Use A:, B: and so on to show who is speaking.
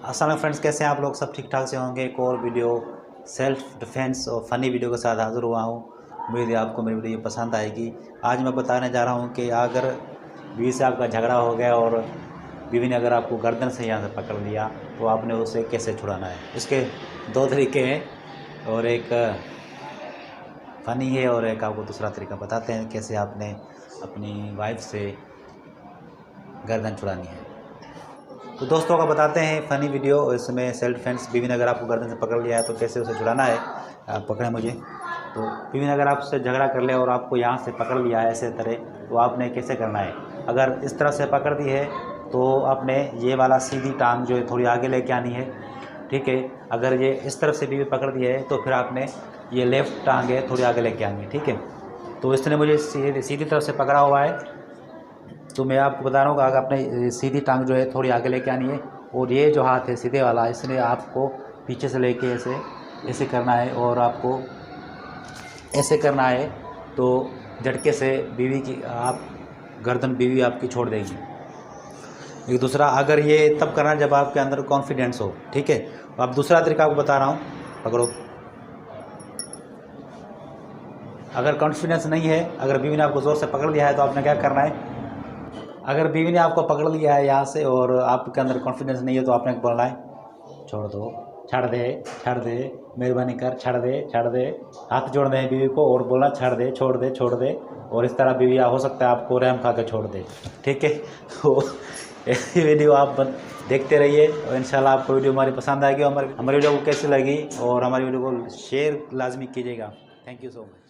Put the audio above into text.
A: अस्सलाम फ्रेंड्स, कैसे हैं आप लोग? सब ठीक ठाक से होंगे। एक और वीडियो सेल्फ डिफेंस और फ़नी वीडियो के साथ हाज़िर हुआ हूँ। उम्मीद है आपको मेरी वीडियो पसंद आएगी। आज मैं बताने जा रहा हूँ कि अगर बीवी से आपका झगड़ा हो गया और बीवी ने अगर आपको गर्दन से यहाँ से पकड़ लिया तो आपने उसे कैसे छुड़ाना है। इसके दो तरीके हैं और एक फ़नी है और एक आपको दूसरा तरीका बताते हैं कैसे आपने अपनी वाइफ से गर्दन छुड़ानी है। तो दोस्तों का बताते हैं फ़नी वीडियो। इसमें सेल्फ डिफेंस, बीवी ने अगर आपको गर्दन से पकड़ लिया है तो कैसे उसे छुड़ाना है। आप पकड़ें मुझे। तो बीवी ने अगर आपसे झगड़ा कर लिया और आपको यहाँ से पकड़ लिया है ऐसे तरह, तो आपने कैसे करना है। अगर इस तरह से पकड़ दी है तो आपने ये वाला सीधी टांग जो है थोड़ी आगे लेके आनी है, ठीक है। अगर ये इस तरफ से बीवी पकड़ दी है तो फिर आपने ये लेफ़्ट टांग है थोड़ी आगे लेके आनी है, ठीक है। तो इसने मुझे सीधी तरफ से पकड़ा हुआ है तो मैं आपको बता रहा हूँ कि अगर आपने सीधी टांग जो है थोड़ी आगे लेके आनी है और ये जो हाथ है सीधे वाला, इसने आपको पीछे से लेके ऐसे करना है और आपको ऐसे करना है तो झटके से बीवी की गर्दन बीवी आपकी छोड़ देगी। एक दूसरा, अगर ये तब करना जब आपके अंदर कॉन्फिडेंस हो, ठीक है। अब दूसरा तरीका आपको बता रहा हूँ, पकड़ो। अगर कॉन्फिडेंस नहीं है, अगर बीवी ने आपको ज़ोर से पकड़ लिया है तो आपने क्या करना है। अगर बीवी ने आपको पकड़ लिया है यहाँ से और आपके अंदर कॉन्फिडेंस नहीं है तो आपने बोलना है, छोड़ दो, छड़ दे, मेहरबानी कर, छड़ दे। हाथ जोड़ दें बीवी को और बोलना छोड़ दे। और इस तरह बीवी हो सकता है आपको रहम खा के छोड़ दे, ठीक है। तो ये वीडियो आप देखते रहिए और इंशाल्लाह आपको वीडियो हमारी पसंद आएगी। हमारी वीडियो को कैसी लगी और हमारी वीडियो को शेयर लाजमी कीजिएगा। Thank you so much.